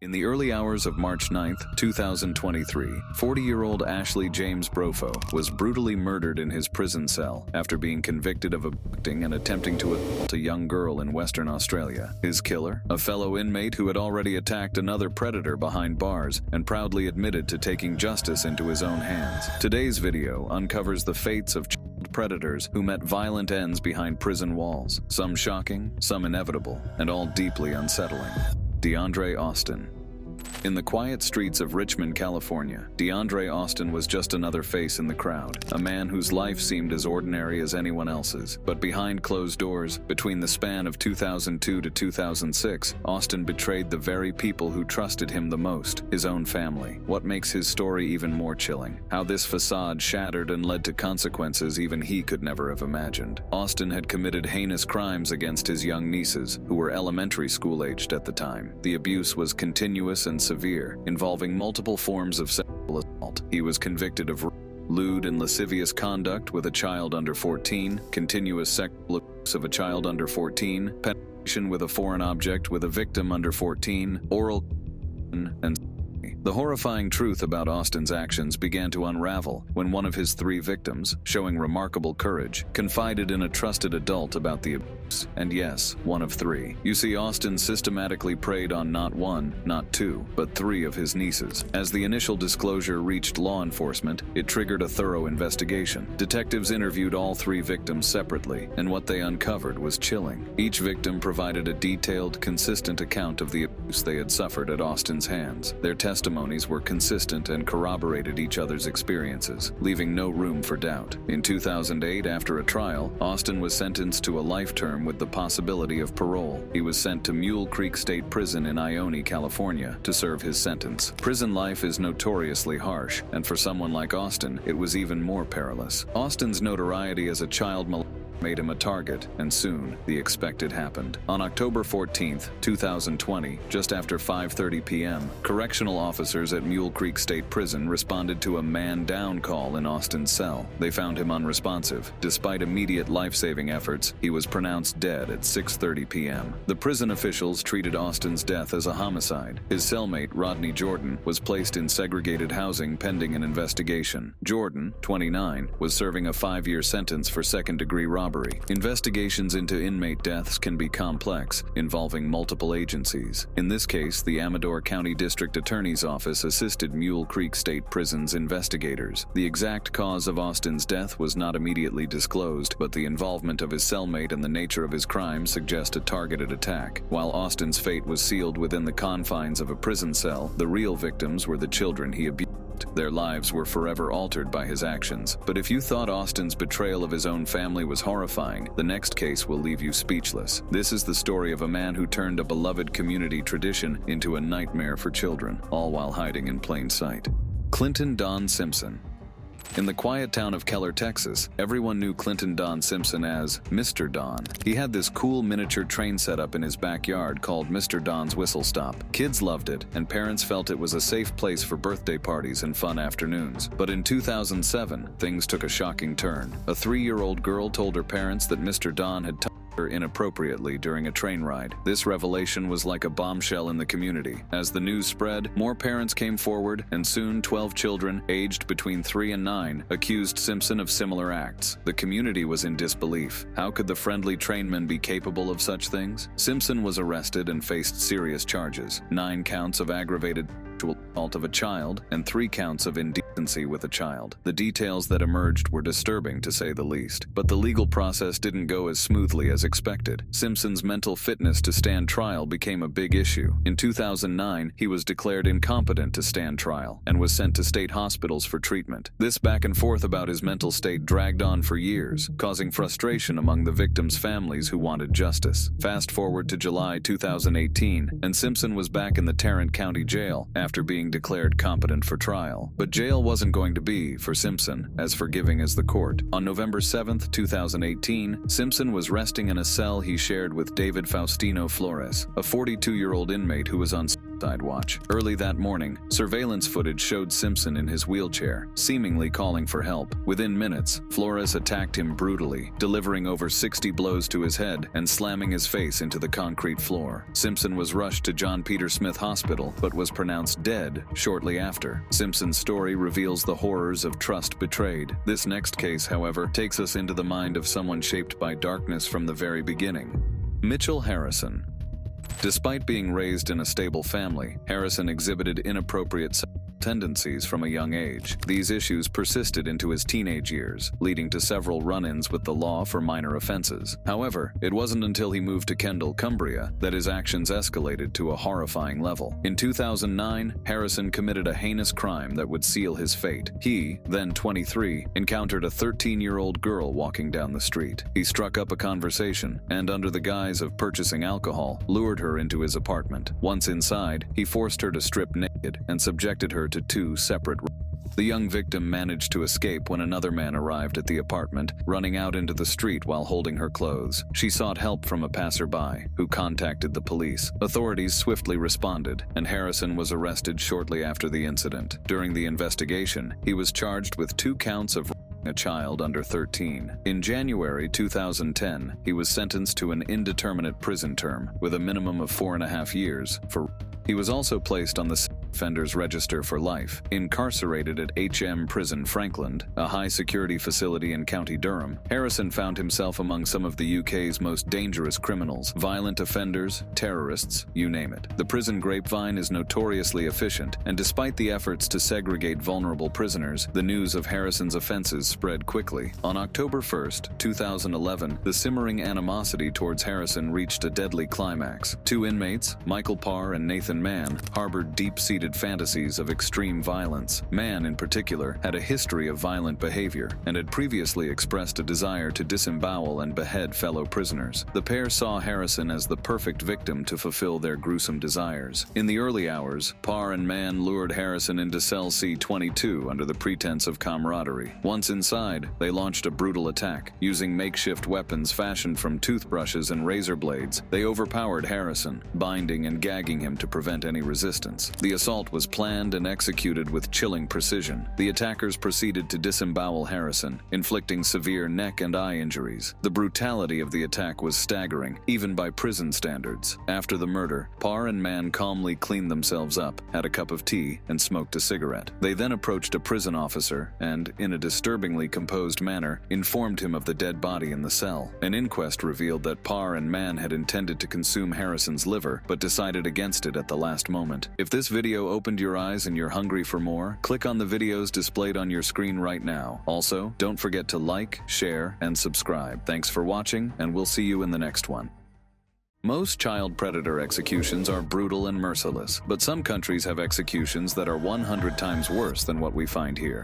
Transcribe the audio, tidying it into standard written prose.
In the early hours of March 9, 2023, 40-year-old Ashley James Brofo was brutally murdered in his prison cell after being convicted of abducting and attempting to assault a young girl in Western Australia. His killer, a fellow inmate who had already attacked another predator behind bars and proudly admitted to taking justice into his own hands. Today's video uncovers the fates of child predators who met violent ends behind prison walls, some shocking, some inevitable, and all deeply unsettling. DeAndre Austin. In the quiet streets of Richmond, California, DeAndre Austin was just another face in the crowd, a man whose life seemed as ordinary as anyone else's. But behind closed doors, between the span of 2002 to 2006, Austin betrayed the very people who trusted him the most, his own family. What makes his story even more chilling? How this facade shattered and led to consequences even he could never have imagined. Austin had committed heinous crimes against his young nieces, who were elementary school-aged at the time. The abuse was continuous and severe, involving multiple forms of sexual assault. He was convicted of lewd and lascivious conduct with a child under 14, continuous sexual abuse of a child under 14, penetration with a foreign object with a victim under 14, oral and the horrifying truth about Austin's actions began to unravel when one of his 3 victims, showing remarkable courage, confided in a trusted adult about the abuse. And yes, one of 3. You see, Austin systematically preyed on not 1, not 2, but 3 of his nieces. As the initial disclosure reached law enforcement, it triggered a thorough investigation. Detectives interviewed all 3 victims separately, and what they uncovered was chilling. Each victim provided a detailed, consistent account of the abuse they had suffered at Austin's hands. Their testimonies were consistent and corroborated each other's experiences, leaving no room for doubt. In 2008, after a trial, Austin was sentenced to a life term with the possibility of parole. He was sent to Mule Creek State Prison in Ione, California, to serve his sentence. Prison life is notoriously harsh, and for someone like Austin, it was even more perilous. Austin's notoriety as a child molester made him a target, and soon, the expected happened. On October 14, 2020, just after 5:30 p.m., correctional officers at Mule Creek State Prison responded to a man-down call in Austin's cell. They found him unresponsive. Despite immediate life-saving efforts, he was pronounced dead at 6:30 p.m. The prison officials treated Austin's death as a homicide. His cellmate, Rodney Jordan, was placed in segregated housing pending an investigation. Jordan, 29, was serving a 5-year sentence for second-degree robbery. Investigations into inmate deaths can be complex, involving multiple agencies. In this case, the Amador County District Attorney's Office assisted Mule Creek State Prison's investigators. The exact cause of Austin's death was not immediately disclosed, but the involvement of his cellmate and the nature of his crime suggest a targeted attack. While Austin's fate was sealed within the confines of a prison cell, the real victims were the children he abused. Their lives were forever altered by his actions. But if you thought Austin's betrayal of his own family was horrifying, the next case will leave you speechless. This is the story of a man who turned a beloved community tradition into a nightmare for children, all while hiding in plain sight. Clinton Don Simpson. In the quiet town of Keller, Texas, everyone knew Clinton Don Simpson as Mr. Don. He had this cool miniature train setup in his backyard called Mr. Don's Whistle Stop. Kids loved it, and parents felt it was a safe place for birthday parties and fun afternoons. But in 2007, things took a shocking turn. A 3-year-old girl told her parents that Mr. Don had touched her inappropriately during a train ride. This revelation was like a bombshell in the community. As the news spread, more parents came forward, and soon 12 children, aged between 3 and 9, accused Simpson of similar acts. The community was in disbelief. How could the friendly trainman be capable of such things? Simpson was arrested and faced serious charges: 9 counts of aggravated sexual assault of a child and 3 counts of indecency with a child. The details that emerged were disturbing, to say the least. But the legal process didn't go as smoothly as expected. Simpson's mental fitness to stand trial became a big issue. In 2009, he was declared incompetent to stand trial and was sent to state hospitals for treatment. This back and forth about his mental state dragged on for years, causing frustration among the victims' families who wanted justice. Fast forward to July 2018, and Simpson was back in the Tarrant County Jail after being declared competent for trial. But jail wasn't going to be, for Simpson, as forgiving as the court. On November 7, 2018, Simpson was resting in a cell he shared with David Faustino Flores, a 42-year-old inmate who was on suicide watch. Early that morning, surveillance footage showed Simpson in his wheelchair, seemingly calling for help. Within minutes, Flores attacked him brutally, delivering over 60 blows to his head and slamming his face into the concrete floor. Simpson was rushed to John Peter Smith Hospital, but was pronounced dead shortly after. Simpson's story reveals the horrors of trust betrayed. This next case, however, takes us into the mind of someone shaped by darkness from the very beginning. Mitchell Harrison. Despite being raised in a stable family, Harrison exhibited inappropriate tendencies from a young age. These issues persisted into his teenage years, leading to several run-ins with the law for minor offenses. However, it wasn't until he moved to Kendall, Cumbria, that his actions escalated to a horrifying level. In 2009, Harrison committed a heinous crime that would seal his fate. He, then 23, encountered a 13-year-old girl walking down the street. He struck up a conversation and, under the guise of purchasing alcohol, lured her into his apartment. Once inside, he forced her to strip naked and subjected her to 2 separate rooms. The young victim managed to escape when another man arrived at the apartment, running out into the street while holding her clothes. She sought help from a passerby, who contacted the police. Authorities swiftly responded, and Harrison was arrested shortly after the incident. During the investigation, he was charged with 2 counts of a child under 13. In January 2010, he was sentenced to an indeterminate prison term, with a minimum of 4.5 years for. He was also placed on the offenders register for life. Incarcerated at HM Prison Frankland, a high-security facility in County Durham, Harrison found himself among some of the UK's most dangerous criminals, violent offenders, terrorists, you name it. The prison grapevine is notoriously efficient, and despite the efforts to segregate vulnerable prisoners, the news of Harrison's offenses spread quickly. On October 1st, 2011, the simmering animosity towards Harrison reached a deadly climax. 2 inmates, Michael Parr and Nathan Mann, harbored deep-seated fantasies of extreme violence. Mann, in particular, had a history of violent behavior and had previously expressed a desire to disembowel and behead fellow prisoners. The pair saw Harrison as the perfect victim to fulfill their gruesome desires. In the early hours, Parr and Mann lured Harrison into cell C-22 under the pretense of camaraderie. Once inside, they launched a brutal attack. Using makeshift weapons fashioned from toothbrushes and razor blades, they overpowered Harrison, binding and gagging him to prevent any resistance. The assault was planned and executed with chilling precision. The attackers proceeded to disembowel Harrison, inflicting severe neck and eye injuries. The brutality of the attack was staggering, even by prison standards. After the murder, Parr and Mann calmly cleaned themselves up, had a cup of tea, and smoked a cigarette. They then approached a prison officer and, in a disturbingly composed manner, informed him of the dead body in the cell. An inquest revealed that Parr and Mann had intended to consume Harrison's liver, but decided against it at the last moment. If this video opened your eyes and you're hungry for more, click on the videos displayed on your screen right now. Also, don't forget to like, share, and subscribe. Thanks for watching, and we'll see you in the next one. Most child predator executions are brutal and merciless, but some countries have executions that are 100 times worse than what we find here.